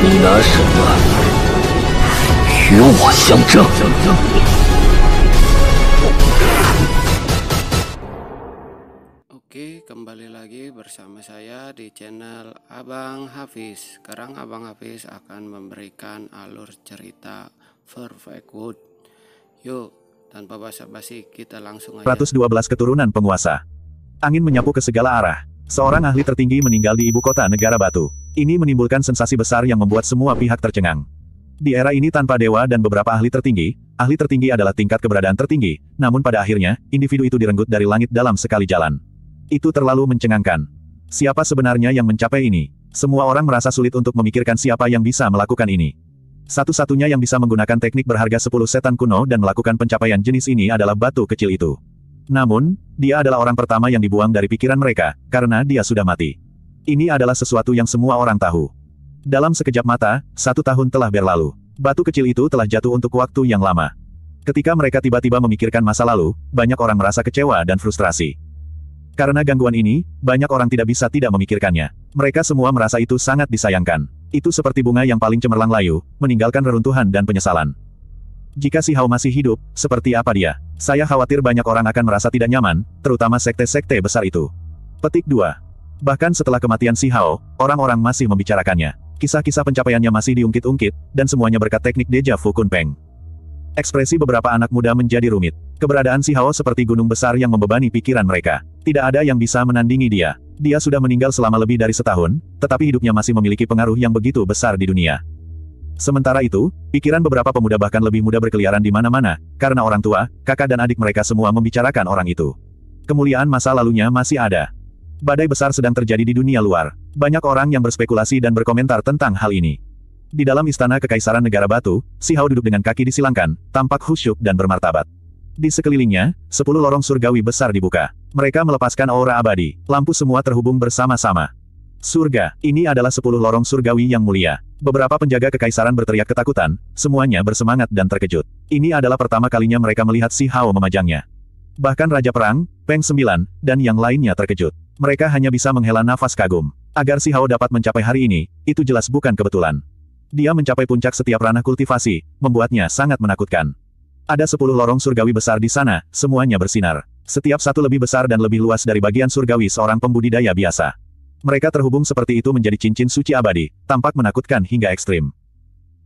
你拿什么与我相争？ Oke, kembali lagi bersama saya di channel Abang Hafiz. Sekarang Abang Hafiz akan memberikan alur cerita Perfect World. Yuk, tanpa basa-basi kita langsung aja. 112 keturunan penguasa. Angin menyapu ke segala arah. Seorang ahli tertinggi meninggal di ibu kota negara batu. Ini menimbulkan sensasi besar yang membuat semua pihak tercengang. Di era ini tanpa dewa dan beberapa ahli tertinggi adalah tingkat keberadaan tertinggi, namun pada akhirnya, individu itu direnggut dari langit dalam sekali jalan. Itu terlalu mencengangkan. Siapa sebenarnya yang mencapai ini? Semua orang merasa sulit untuk memikirkan siapa yang bisa melakukan ini. Satu-satunya yang bisa menggunakan teknik berharga 10 setan kuno dan melakukan pencapaian jenis ini adalah batu kecil itu. Namun, dia adalah orang pertama yang dibuang dari pikiran mereka, karena dia sudah mati. Ini adalah sesuatu yang semua orang tahu. Dalam sekejap mata, 1 tahun telah berlalu. Batu kecil itu telah jatuh untuk waktu yang lama. Ketika mereka tiba-tiba memikirkan masa lalu, banyak orang merasa kecewa dan frustrasi. Karena gangguan ini, banyak orang tidak bisa tidak memikirkannya. Mereka semua merasa itu sangat disayangkan. Itu seperti bunga yang paling cemerlang layu, meninggalkan reruntuhan dan penyesalan. Jika Si Hao masih hidup, seperti apa dia? Saya khawatir banyak orang akan merasa tidak nyaman, terutama sekte-sekte besar itu. Petik 2. Bahkan setelah kematian Si Hao, orang-orang masih membicarakannya. Kisah-kisah pencapaiannya masih diungkit-ungkit, dan semuanya berkat teknik Deja Vu Kunpeng. Ekspresi beberapa anak muda menjadi rumit. Keberadaan Si Hao seperti gunung besar yang membebani pikiran mereka. Tidak ada yang bisa menandingi dia. Dia sudah meninggal selama lebih dari setahun, tetapi hidupnya masih memiliki pengaruh yang begitu besar di dunia. Sementara itu, pikiran beberapa pemuda bahkan lebih muda berkeliaran di mana-mana, karena orang tua, kakak dan adik mereka semua membicarakan orang itu. Kemuliaan masa lalunya masih ada. Badai besar sedang terjadi di dunia luar. Banyak orang yang berspekulasi dan berkomentar tentang hal ini. Di dalam istana Kekaisaran Negara Batu, Si Hao duduk dengan kaki disilangkan, tampak khusyuk dan bermartabat. Di sekelilingnya, 10 lorong surgawi besar dibuka. Mereka melepaskan aura abadi. Lampu semua terhubung bersama-sama. Surga, ini adalah 10 lorong surgawi yang mulia. Beberapa penjaga kekaisaran berteriak ketakutan, semuanya bersemangat dan terkejut. Ini adalah pertama kalinya mereka melihat Si Hao memajangnya. Bahkan Raja Perang, Peng 9, dan yang lainnya terkejut. Mereka hanya bisa menghela nafas kagum. Agar Si Hao dapat mencapai hari ini, itu jelas bukan kebetulan. Dia mencapai puncak setiap ranah kultivasi, membuatnya sangat menakutkan. Ada 10 lorong surgawi besar di sana, semuanya bersinar. Setiap satu lebih besar dan lebih luas dari bagian surgawi seorang pembudidaya biasa. Mereka terhubung seperti itu menjadi cincin suci abadi, tampak menakutkan hingga ekstrim.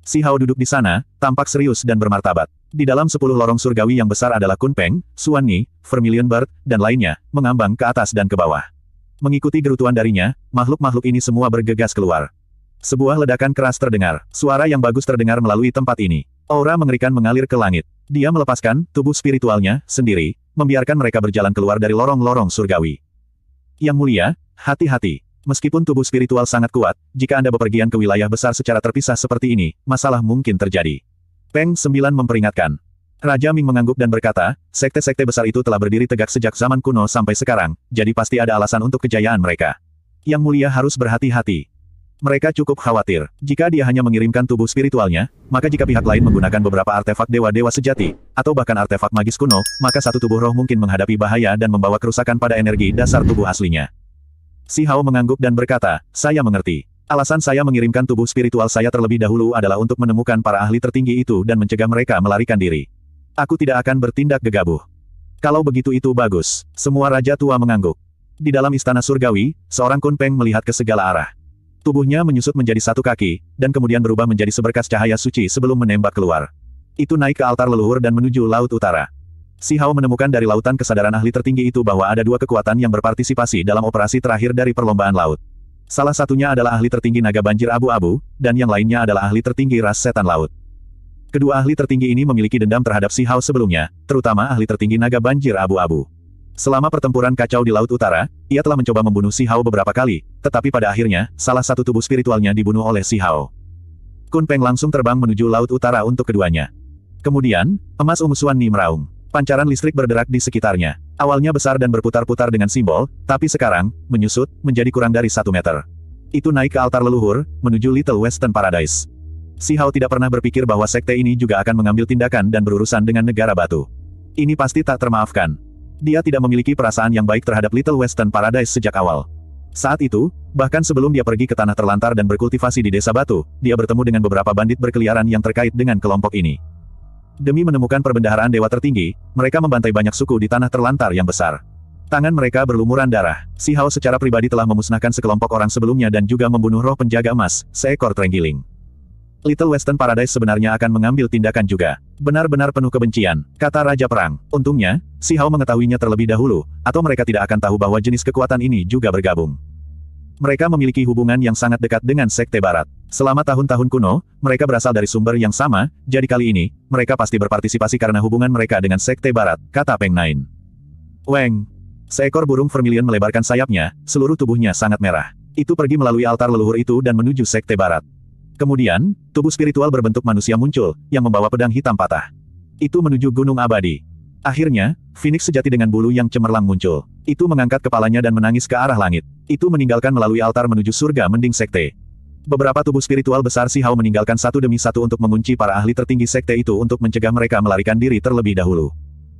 Si Hao duduk di sana, tampak serius dan bermartabat. Di dalam 10 lorong surgawi yang besar adalah Kunpeng, Xuan Ni, Vermilion Bird, dan lainnya, mengambang ke atas dan ke bawah. Mengikuti gerutuan darinya, makhluk-makhluk ini semua bergegas keluar. Sebuah ledakan keras terdengar. Suara yang bagus terdengar melalui tempat ini. Aura mengerikan mengalir ke langit. Dia melepaskan tubuh spiritualnya sendiri, membiarkan mereka berjalan keluar dari lorong-lorong surgawi. Yang mulia, hati-hati. Meskipun tubuh spiritual sangat kuat, jika Anda bepergian ke wilayah besar secara terpisah seperti ini, masalah mungkin terjadi. Peng 9 memperingatkan. Raja Ming mengangguk dan berkata, sekte-sekte besar itu telah berdiri tegak sejak zaman kuno sampai sekarang, jadi pasti ada alasan untuk kejayaan mereka. Yang mulia harus berhati-hati. Mereka cukup khawatir. Jika dia hanya mengirimkan tubuh spiritualnya, maka jika pihak lain menggunakan beberapa artefak dewa-dewa sejati, atau bahkan artefak magis kuno, maka satu tubuh roh mungkin menghadapi bahaya dan membawa kerusakan pada energi dasar tubuh aslinya. Si Hao mengangguk dan berkata, saya mengerti. Alasan saya mengirimkan tubuh spiritual saya terlebih dahulu adalah untuk menemukan para ahli tertinggi itu dan mencegah mereka melarikan diri. Aku tidak akan bertindak gegabah. Kalau begitu itu bagus. Semua raja tua mengangguk. Di dalam istana surgawi, seorang Kunpeng melihat ke segala arah. Tubuhnya menyusut menjadi satu kaki, dan kemudian berubah menjadi seberkas cahaya suci sebelum menembak keluar. Itu naik ke altar leluhur dan menuju Laut Utara. Si Hao menemukan dari lautan kesadaran ahli tertinggi itu bahwa ada 2 kekuatan yang berpartisipasi dalam operasi terakhir dari perlombaan laut. Salah satunya adalah ahli tertinggi naga banjir abu-abu, dan yang lainnya adalah ahli tertinggi ras setan laut. Kedua ahli tertinggi ini memiliki dendam terhadap Si Hao sebelumnya, terutama ahli tertinggi naga banjir abu-abu. Selama pertempuran kacau di Laut Utara, ia telah mencoba membunuh Si Hao beberapa kali, tetapi pada akhirnya, salah satu tubuh spiritualnya dibunuh oleh Si Hao. Kunpeng langsung terbang menuju Laut Utara untuk keduanya. Kemudian, emas ungu Xuan Ni meraung. Pancaran listrik berderak di sekitarnya. Awalnya besar dan berputar-putar dengan simbol, tapi sekarang, menyusut, menjadi kurang dari 1 meter. Itu naik ke altar leluhur, menuju Little Western Paradise. Si Hao tidak pernah berpikir bahwa sekte ini juga akan mengambil tindakan dan berurusan dengan negara batu. Ini pasti tak termaafkan. Dia tidak memiliki perasaan yang baik terhadap Little Western Paradise sejak awal. Saat itu, bahkan sebelum dia pergi ke tanah terlantar dan berkultivasi di desa batu, dia bertemu dengan beberapa bandit berkeliaran yang terkait dengan kelompok ini. Demi menemukan perbendaharaan dewa tertinggi, mereka membantai banyak suku di tanah terlantar yang besar. Tangan mereka berlumuran darah. Si Hao secara pribadi telah memusnahkan sekelompok orang sebelumnya dan juga membunuh roh penjaga emas, seekor terenggiling. Little Western Paradise sebenarnya akan mengambil tindakan juga. Benar-benar penuh kebencian, kata Raja Perang. Untungnya, si Hao mengetahuinya terlebih dahulu, atau mereka tidak akan tahu bahwa jenis kekuatan ini juga bergabung. Mereka memiliki hubungan yang sangat dekat dengan Sekte Barat. Selama tahun-tahun kuno, mereka berasal dari sumber yang sama, jadi kali ini, mereka pasti berpartisipasi karena hubungan mereka dengan Sekte Barat, kata Peng Nain. Weng. Seekor burung vermilion melebarkan sayapnya, seluruh tubuhnya sangat merah. Itu pergi melalui altar leluhur itu dan menuju Sekte Barat. Kemudian, tubuh spiritual berbentuk manusia muncul, yang membawa pedang hitam patah. Itu menuju Gunung Abadi. Akhirnya, Phoenix sejati dengan bulu yang cemerlang muncul. Itu mengangkat kepalanya dan menangis ke arah langit. Itu meninggalkan melalui altar menuju surga mending sekte. Beberapa tubuh spiritual besar si Hao meninggalkan satu demi satu untuk mengunci para ahli tertinggi sekte itu untuk mencegah mereka melarikan diri terlebih dahulu.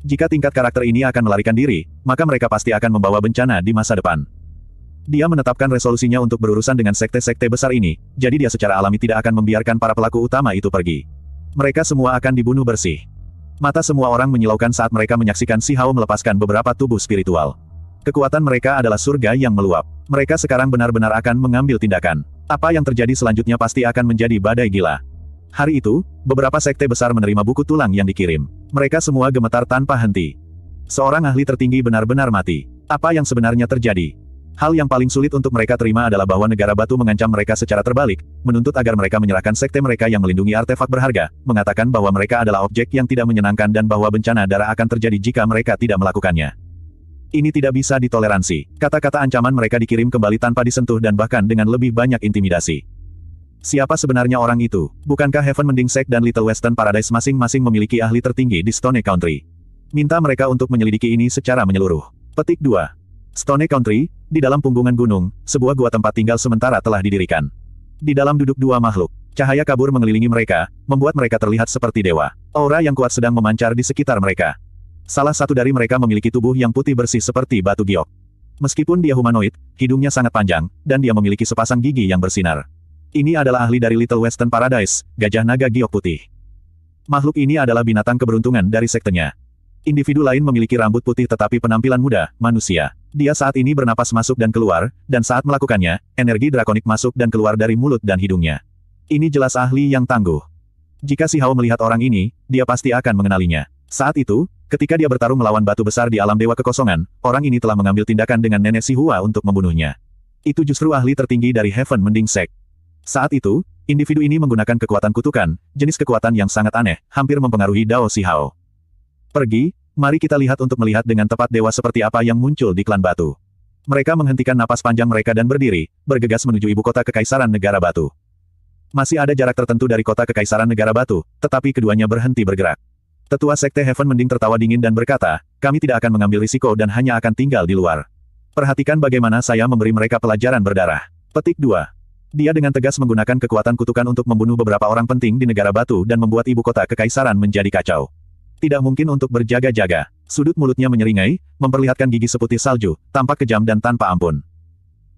Jika tingkat karakter ini akan melarikan diri, maka mereka pasti akan membawa bencana di masa depan. Dia menetapkan resolusinya untuk berurusan dengan sekte-sekte besar ini, jadi dia secara alami tidak akan membiarkan para pelaku utama itu pergi. Mereka semua akan dibunuh bersih. Mata semua orang menyilaukan saat mereka menyaksikan si Hao melepaskan beberapa tubuh spiritual. Kekuatan mereka adalah surga yang meluap. Mereka sekarang benar-benar akan mengambil tindakan. Apa yang terjadi selanjutnya pasti akan menjadi badai gila. Hari itu, beberapa sekte besar menerima buku tulang yang dikirim. Mereka semua gemetar tanpa henti. Seorang ahli tertinggi benar-benar mati. Apa yang sebenarnya terjadi? Hal yang paling sulit untuk mereka terima adalah bahwa negara batu mengancam mereka secara terbalik, menuntut agar mereka menyerahkan sekte mereka yang melindungi artefak berharga, mengatakan bahwa mereka adalah objek yang tidak menyenangkan dan bahwa bencana darah akan terjadi jika mereka tidak melakukannya. Ini tidak bisa ditoleransi. Kata-kata ancaman mereka dikirim kembali tanpa disentuh dan bahkan dengan lebih banyak intimidasi. Siapa sebenarnya orang itu? Bukankah Heaven Mending Sect dan Little Western Paradise masing-masing memiliki ahli tertinggi di Stone Country? Minta mereka untuk menyelidiki ini secara menyeluruh. Petik 2. Stone Country, di dalam punggungan gunung, sebuah gua tempat tinggal sementara telah didirikan. Di dalam duduk dua makhluk. Cahaya kabur mengelilingi mereka, membuat mereka terlihat seperti dewa. Aura yang kuat sedang memancar di sekitar mereka. Salah satu dari mereka memiliki tubuh yang putih bersih seperti batu giok. Meskipun dia humanoid, hidungnya sangat panjang, dan dia memiliki sepasang gigi yang bersinar. Ini adalah ahli dari Little Western Paradise, gajah naga giok putih. Makhluk ini adalah binatang keberuntungan dari sektenya. Individu lain memiliki rambut putih tetapi penampilan muda, manusia. Dia saat ini bernapas masuk dan keluar, dan saat melakukannya, energi drakonik masuk dan keluar dari mulut dan hidungnya. Ini jelas ahli yang tangguh. Jika si Hao melihat orang ini, dia pasti akan mengenalinya. Saat itu, ketika dia bertarung melawan batu besar di alam dewa kekosongan, orang ini telah mengambil tindakan dengan nenek si Hua untuk membunuhnya. Itu justru ahli tertinggi dari Heaven Mending Sect. Saat itu, individu ini menggunakan kekuatan kutukan, jenis kekuatan yang sangat aneh, hampir mempengaruhi Dao si Hao. Pergi, mari kita lihat untuk melihat dengan tepat dewa seperti apa yang muncul di klan batu. Mereka menghentikan napas panjang mereka dan berdiri, bergegas menuju ibu kota Kekaisaran Negara Batu. Masih ada jarak tertentu dari kota Kekaisaran Negara Batu, tetapi keduanya berhenti bergerak. Tetua Sekte Heaven Mending tertawa dingin dan berkata, kami tidak akan mengambil risiko dan hanya akan tinggal di luar. Perhatikan bagaimana saya memberi mereka pelajaran berdarah. Petik 2. Dia dengan tegas menggunakan kekuatan kutukan untuk membunuh beberapa orang penting di Negara Batu dan membuat ibu kota Kekaisaran menjadi kacau. Tidak mungkin untuk berjaga-jaga. Sudut mulutnya menyeringai, memperlihatkan gigi seputih salju, tampak kejam dan tanpa ampun.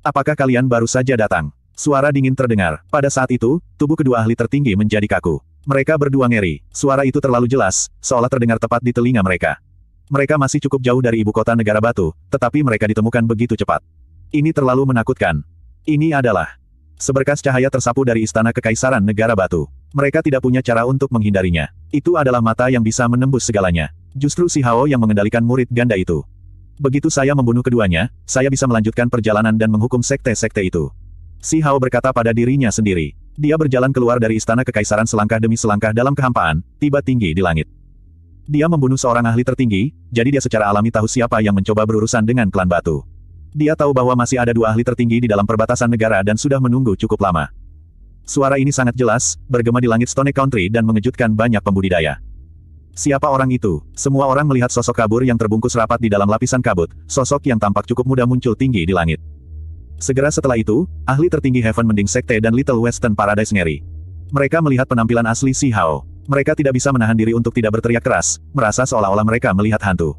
Apakah kalian baru saja datang? Suara dingin terdengar. Pada saat itu, tubuh kedua ahli tertinggi menjadi kaku. Mereka berdua ngeri. Suara itu terlalu jelas, seolah terdengar tepat di telinga mereka. Mereka masih cukup jauh dari ibu kota Negara Batu, tetapi mereka ditemukan begitu cepat. Ini terlalu menakutkan. Ini adalah seberkas cahaya tersapu dari istana Kekaisaran Negara Batu. Mereka tidak punya cara untuk menghindarinya. Itu adalah mata yang bisa menembus segalanya. Justru si Hao yang mengendalikan murid ganda itu. Begitu saya membunuh keduanya, saya bisa melanjutkan perjalanan dan menghukum sekte-sekte itu. Si Hao berkata pada dirinya sendiri. Dia berjalan keluar dari istana Kekaisaran selangkah demi selangkah dalam kehampaan, tiba tinggi di langit. Dia membunuh seorang ahli tertinggi, jadi dia secara alami tahu siapa yang mencoba berurusan dengan klan batu. Dia tahu bahwa masih ada dua ahli tertinggi di dalam perbatasan negara dan sudah menunggu cukup lama. Suara ini sangat jelas, bergema di langit Stone Country dan mengejutkan banyak pembudidaya. Siapa orang itu? Semua orang melihat sosok kabur yang terbungkus rapat di dalam lapisan kabut, sosok yang tampak cukup muda muncul tinggi di langit. Segera setelah itu, ahli tertinggi Heaven Mending Sekte dan Little Western Paradise ngeri. Mereka melihat penampilan asli si Hao. Mereka tidak bisa menahan diri untuk tidak berteriak keras, merasa seolah-olah mereka melihat hantu.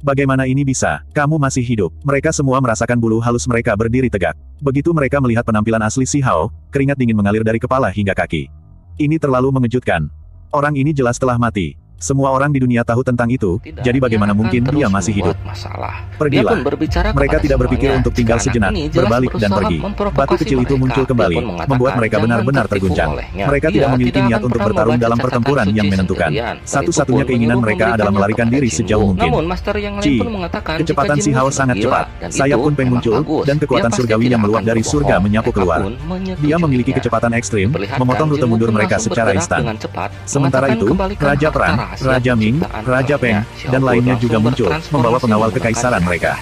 Bagaimana ini bisa? Kamu masih hidup. Mereka semua merasakan bulu halus mereka berdiri tegak. Begitu mereka melihat penampilan asli Si Hao, keringat dingin mengalir dari kepala hingga kaki. Ini terlalu mengejutkan. Orang ini jelas telah mati. Semua orang di dunia tahu tentang itu, jadi bagaimana mungkin dia masih hidup? Pergilah. Mereka tidak berpikir untuk tinggal sejenak, berbalik dan pergi. Batu kecil itu muncul kembali, membuat mereka benar-benar terguncang. Mereka tidak memiliki niat untuk bertarung dalam pertempuran yang menentukan. Satu-satunya keinginan mereka adalah melarikan diri sejauh mungkin. Kecepatan Si Hao sangat cepat. Sayap Kunpeng muncul, dan kekuatan surgawi yang meluap dari surga menyapu keluar. Dia memiliki kecepatan ekstrim, memotong rute mundur mereka secara instan. Sementara itu, Raja Perang, Raja Ming, Raja Peng, dan lainnya juga muncul, membawa pengawal kekaisaran mereka.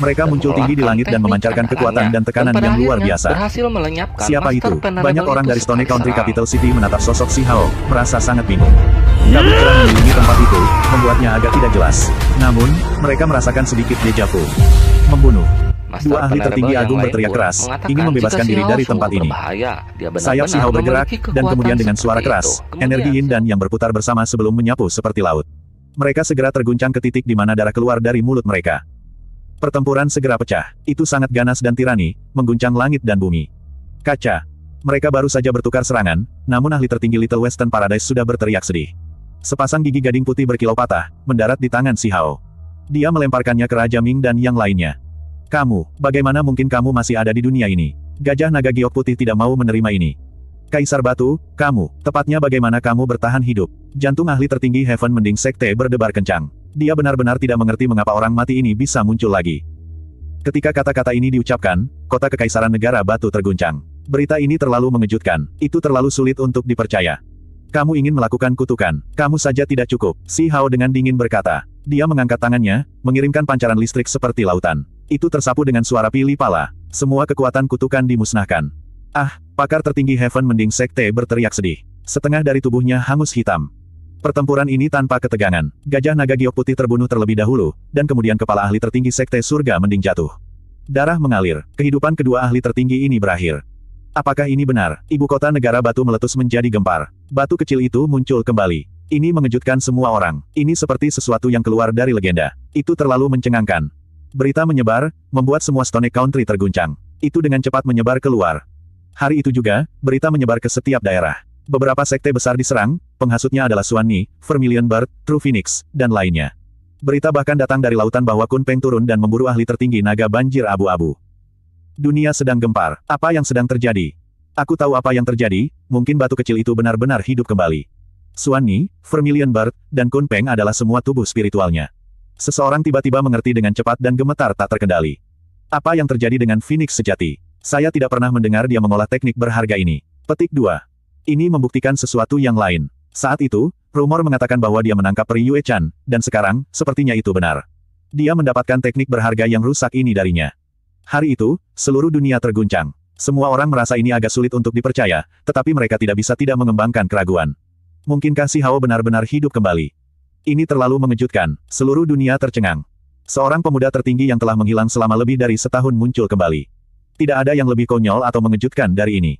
Mereka muncul tinggi di langit dan memancarkan kekuatan dan tekanan yang luar biasa. Siapa itu? Banyak orang dari Stone Country Capital City menatap sosok Si Hao, merasa sangat bingung. Kabut cerah mengelilingi tempat itu, membuatnya agak tidak jelas. Namun, mereka merasakan sedikit deja vu. Membunuh. Dua ahli tertinggi agung berteriak keras, ingin membebaskan diri dari tempat ini. Sayap Si Hao bergerak, dan kemudian dengan suara keras, energi yin dan yang berputar bersama sebelum menyapu seperti laut. Mereka segera terguncang ke titik di mana darah keluar dari mulut mereka. Pertempuran segera pecah. Itu sangat ganas dan tirani, mengguncang langit dan bumi. Kaca. Mereka baru saja bertukar serangan, namun ahli tertinggi Little Western Paradise sudah berteriak sedih. Sepasang gigi gading putih berkilau patah, mendarat di tangan Si Hao. Dia melemparkannya ke Raja Ming dan yang lainnya. Kamu, bagaimana mungkin kamu masih ada di dunia ini? Gajah naga giok putih tidak mau menerima ini. Kaisar Batu, kamu, tepatnya bagaimana kamu bertahan hidup? Jantung ahli tertinggi Heaven Mending Sekte berdebar kencang. Dia benar-benar tidak mengerti mengapa orang mati ini bisa muncul lagi. Ketika kata-kata ini diucapkan, kota kekaisaran negara Batu terguncang. Berita ini terlalu mengejutkan, itu terlalu sulit untuk dipercaya. Kamu ingin melakukan kutukan, kamu saja tidak cukup, Si Hao dengan dingin berkata. Dia mengangkat tangannya, mengirimkan pancaran listrik seperti lautan. Itu tersapu dengan suara pilih pala. Semua kekuatan kutukan dimusnahkan. Ah, pakar tertinggi Heaven Mending Sekte berteriak sedih. Setengah dari tubuhnya hangus hitam. Pertempuran ini tanpa ketegangan. Gajah naga giok putih terbunuh terlebih dahulu, dan kemudian kepala ahli tertinggi Sekte Surga Mending jatuh. Darah mengalir. Kehidupan kedua ahli tertinggi ini berakhir. Apakah ini benar? Ibu kota negara Batu meletus menjadi gempar. Batu kecil itu muncul kembali. Ini mengejutkan semua orang. Ini seperti sesuatu yang keluar dari legenda. Itu terlalu mencengangkan. Berita menyebar, membuat semua Stone Country terguncang. Itu dengan cepat menyebar keluar. Hari itu juga, berita menyebar ke setiap daerah. Beberapa sekte besar diserang, penghasutnya adalah Xuan Ni, Vermilion Bird, True Phoenix, dan lainnya. Berita bahkan datang dari lautan bahwa Kun Peng turun dan memburu ahli tertinggi naga banjir abu-abu. Dunia sedang gempar. Apa yang sedang terjadi? Aku tahu apa yang terjadi, mungkin batu kecil itu benar-benar hidup kembali. Xuan Ni, Vermilion Bird, dan Kun Peng adalah semua tubuh spiritualnya. Seseorang tiba-tiba mengerti dengan cepat dan gemetar tak terkendali. Apa yang terjadi dengan Phoenix sejati? Saya tidak pernah mendengar dia mengolah teknik berharga ini. Petik 2. Ini membuktikan sesuatu yang lain. Saat itu, rumor mengatakan bahwa dia menangkap Ri Yue Chan, dan sekarang, sepertinya itu benar. Dia mendapatkan teknik berharga yang rusak ini darinya. Hari itu, seluruh dunia terguncang. Semua orang merasa ini agak sulit untuk dipercaya, tetapi mereka tidak bisa tidak mengembangkan keraguan. Mungkinkah Si Hao benar-benar hidup kembali? Ini terlalu mengejutkan. Seluruh dunia tercengang. Seorang pemuda tertinggi yang telah menghilang selama lebih dari setahun muncul kembali. Tidak ada yang lebih konyol atau mengejutkan dari ini.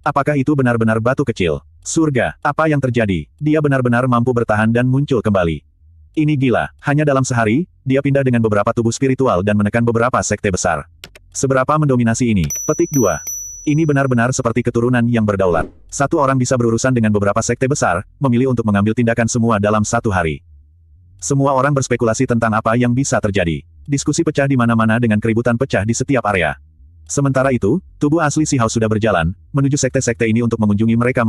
Apakah itu benar-benar batu kecil? Surga, apa yang terjadi? Dia benar-benar mampu bertahan dan muncul kembali. Ini gila. Hanya dalam sehari, dia pindah dengan beberapa tubuh spiritual dan menekan beberapa sekte besar. Seberapa mendominasi ini? Petik 2. Ini benar-benar seperti keturunan yang berdaulat. Satu orang bisa berurusan dengan beberapa sekte besar, memilih untuk mengambil tindakan semua dalam satu hari. Semua orang berspekulasi tentang apa yang bisa terjadi. Diskusi pecah di mana-mana dengan keributan pecah di setiap area. Sementara itu, tubuh asli Si Hao sudah berjalan, menuju sekte-sekte ini untuk mengunjungi mereka